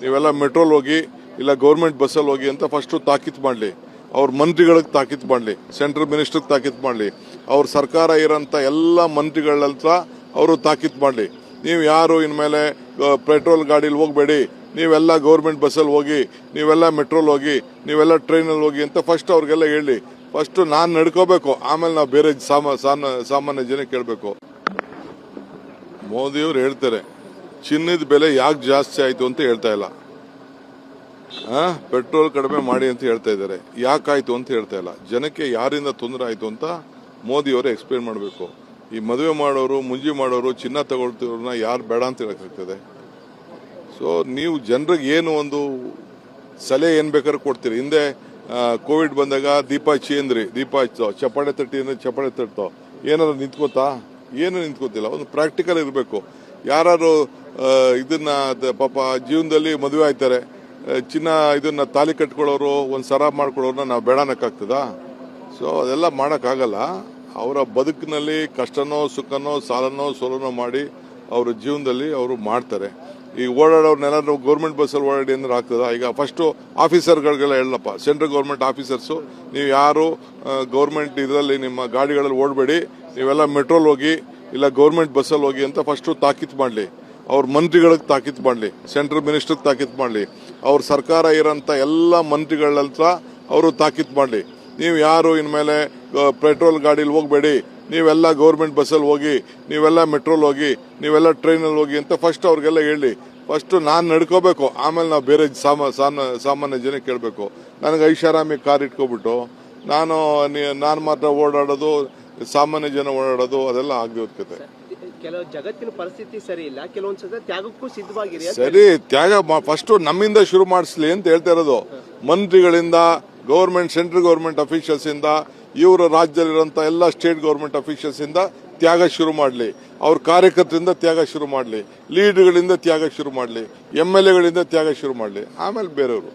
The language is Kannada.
ನೀವೆಲ್ಲ ಮೆಟ್ರೋಲ್ ಹೋಗಿ ಇಲ್ಲ ಗೌರ್ಮೆಂಟ್ ಬಸ್ಸಲ್ಲಿ ಹೋಗಿ ಅಂತ ಫಸ್ಟು ತಾಕೀತು ಮಾಡಲಿ. ಅವ್ರ ಮಂತ್ರಿಗಳಿಗೆ ತಾಕೀತು ಮಾಡಲಿ, ಸೆಂಟ್ರಲ್ ಮಿನಿಸ್ಟರ್ಗೆ ತಾಕೀತು ಮಾಡಲಿ, ಅವ್ರ ಸರ್ಕಾರ ಇರೋಂಥ ಎಲ್ಲ ಮಂತ್ರಿಗಳ ಹತ್ರ ಅವರು ತಾಕೀತು ಮಾಡಲಿ. ನೀವು ಯಾರು ಇನ್ಮೇಲೆ ಪೆಟ್ರೋಲ್ ಗಾಡೀಲಿ ಹೋಗಬೇಡಿ, ನೀವೆಲ್ಲ ಗೌರ್ಮೆಂಟ್ ಬಸ್ಸಲ್ಲಿ ಹೋಗಿ, ನೀವೆಲ್ಲ ಮೆಟ್ರೋಲ್ ಹೋಗಿ, ನೀವೆಲ್ಲ ಟ್ರೈನಲ್ಲಿ ಹೋಗಿ ಅಂತ ಫಸ್ಟ್ ಅವ್ರಿಗೆಲ್ಲ ಹೇಳಿ. ಫಸ್ಟು ನಾನು ನಡ್ಕೋಬೇಕು, ಆಮೇಲೆ ನಾವು ಬೇರೆ ಸಾಮಾನ್ಯ ಜನ ಕೇಳಬೇಕು. ಮೋದಿಯವರು ಹೇಳ್ತಾರೆ ಚಿನ್ನದ ಬೆಲೆ ಯಾಕೆ ಜಾಸ್ತಿ ಆಯಿತು ಅಂತ ಹೇಳ್ತಾ ಇಲ್ಲ. ಪೆಟ್ರೋಲ್ ಕಡಿಮೆ ಮಾಡಿ ಅಂತ ಹೇಳ್ತಾ ಇದ್ದಾರೆ, ಯಾಕಾಯ್ತು ಅಂತ ಹೇಳ್ತಾ ಇಲ್ಲ. ಜನಕ್ಕೆ ಯಾರಿಂದ ತೊಂದರೆ ಆಯಿತು ಅಂತ ಮೋದಿಯವರು ಎಕ್ಸ್ಪ್ಲೇನ್ ಮಾಡಬೇಕು. ಈ ಮದುವೆ ಮಾಡೋರು, ಮುಂಜಿ ಮಾಡೋರು, ಚಿನ್ನ ತಗೊಳ್ತಿರೋರನ್ನ ಯಾರು ಬೇಡ ಅಂತ ಹೇಳಕ್ಕಾಗ್ತದೆ? ಸೊ ನೀವು ಜನರಿಗೆ ಏನು ಒಂದು ಸಲಹೆ ಏನು ಬೇಕಾದ್ರೂ ಕೊಡ್ತೀರಿ. ಹಿಂದೆ ಕೋವಿಡ್ ಬಂದಾಗ ದೀಪ ಹಚ್ಚಿಂದ್ರಿ, ದೀಪ ಹಚ್ಚೋ, ಚಪ್ಪಾಳೆ ತಟ್ಟಿ ಅಂದ್ರೆ ಚಪ್ಪಾಳೆ ತಟ್ಟೋ, ಏನಾದ್ರು ನಿಂತ್ಕೋತಾ? ಏನು ನಿಂತ್ಕೋತಿಲ್ಲ. ಒಂದು ಪ್ರಾಕ್ಟಿಕಲ್ ಇರಬೇಕು. ಯಾರು ಇದನ್ನ ಪಾಪ ಜೀವನದಲ್ಲಿ ಮದುವೆ ಆಯ್ತಾರೆ, ಚಿನ್ನ ಇದನ್ನ ತಾಲಿ ಕಟ್ಕೊಳ್ಳೋರು, ಒಂದು ಸರ ಮಾಡ್ಕೊಳ್ಳೋರನ್ನ ನಾವು ಬೇಡನಕ್ಕಾಗ್ತದಾ? ಸೊ ಅದೆಲ್ಲ ಮಾಡೋಕ್ಕಾಗಲ್ಲ. ಅವರ ಬದುಕಿನಲ್ಲಿ ಕಷ್ಟನೋ ಸುಖನೋ ಸಾಲನೋ ಸೋಲನೋ ಮಾಡಿ ಅವರ ಜೀವನದಲ್ಲಿ ಅವರು ಮಾಡ್ತಾರೆ. ಈಗ ಓಡಾಡೋರ್ನೆಲ್ಲ ಗೌರ್ಮೆಂಟ್ ಬಸ್ಸಲ್ಲಿ ಓಡಾಡಿ ಅಂದ್ರೆ ಆಗ್ತದ? ಈಗ ಫಸ್ಟು ಆಫೀಸರ್ಗಳಿಗೆಲ್ಲ ಹೇಳಪ್ಪ, ಸೆಂಟ್ರಲ್ ಗೌರ್ಮೆಂಟ್ ಆಫೀಸರ್ಸು, ನೀವು ಯಾರು ಗೌರ್ಮೆಂಟ್ ಇದರಲ್ಲಿ ನಿಮ್ಮ ಗಾಡಿಗಳಲ್ಲಿ ಓಡಬೇಡಿ, ನೀವೆಲ್ಲ ಮೆಟ್ರೋಲ್ ಹೋಗಿ ಇಲ್ಲ ಗೌರ್ಮೆಂಟ್ ಬಸ್ಸಲ್ಲಿ ಹೋಗಿ ಅಂತ ಫಸ್ಟು ತಾಕೀತು ಮಾಡಲಿ. ಅವ್ರ ಮಂತ್ರಿಗಳಿಗೆ ತಾಕೀತು ಮಾಡಲಿ, ಸೆಂಟ್ರಲ್ ಮಿನಿಸ್ಟರ್ಗೆ ತಾಕೀತು ಮಾಡಲಿ, ಅವ್ರ ಸರ್ಕಾರ ಇರೋಂಥ ಎಲ್ಲ ಮಂತ್ರಿಗಳ ಹತ್ರ ಅವರು ತಾಕೀತು ಮಾಡಲಿ. ನೀವು ಯಾರು ಇನ್ಮೇಲೆ ಪೆಟ್ರೋಲ್ ಗಾಡೀಲಿ ಹೋಗಬೇಡಿ, ನೀವೆಲ್ಲ ಗೌರ್ಮೆಂಟ್ ಬಸ್ಸಲ್ಲಿ ಹೋಗಿ, ನೀವೆಲ್ಲ ಮೆಟ್ರೋಲ್ ಹೋಗಿ, ನೀವೆಲ್ಲ ಟ್ರೈನಲ್ಲಿ ಹೋಗಿ ಅಂತ ಫಸ್ಟ್ ಅವ್ರಿಗೆಲ್ಲ ಹೇಳಿ. ಫಸ್ಟು ನಾನು ನಡ್ಕೋಬೇಕು, ಆಮೇಲೆ ನಾವು ಬೇರೆ ಸಾಮಾನ್ಯ ಜನ ಕೇಳಬೇಕು. ನನಗೆ ಐಷಾರಾಮಿ ಕಾರ್ ಇಟ್ಕೊಬಿಟ್ಟು ನಾನು ಮಾತ್ರ ಓಡಾಡೋದು, ಸಾಮಾನ್ಯ ಜನ ಓಡಾಡೋದು ಅದೆಲ್ಲ ಆಗದೆ ಹೋಗ್ತದೆ. ಕೆಲವು ಜಗತ್ತಿನ ಪರಿಸ್ಥಿತಿ ಸರಿ ಇಲ್ಲ, ಕೆಲವೊಂದ್ಸಲ ತ್ಯಾಗಕ್ಕೂ ಸಿದ್ಧವಾಗಿರಿ. ಸರಿ, ತ್ಯಾಗ ಫಸ್ಟು ನಮ್ಮಿಂದ ಶುರು ಮಾಡಿಸ್ಲಿ ಅಂತ ಹೇಳ್ತಾ ಇರೋದು. ಮಂತ್ರಿಗಳಿಂದ, ಗೌರ್ಮೆಂಟ್, ಸೆಂಟ್ರಲ್ ಗೌರ್ಮೆಂಟ್ ಅಫಿಷಿಯಲ್ಸ್ ಇಂದ, ಇವರ ರಾಜ್ಯದಲ್ಲಿರುವಂಥ ಎಲ್ಲ ಸ್ಟೇಟ್ ಗೌರ್ಮೆಂಟ್ ಅಫಿಷಿಯಲ್ಸ್ ಇಂದ ತ್ಯಾಗ ಶುರು ಮಾಡಲಿ. ಅವ್ರ ಕಾರ್ಯಕರ್ತರಿಂದ ತ್ಯಾಗ ಶುರು ಮಾಡಲಿ, ಲೀಡರ್ಗಳಿಂದ ತ್ಯಾಗ ಶುರು ಮಾಡಲಿ, MLA ಗಳಿಂದ ತ್ಯಾಗ ಶುರು ಮಾಡಲಿ, ಆಮೇಲೆ ಬೇರೆಯವರು.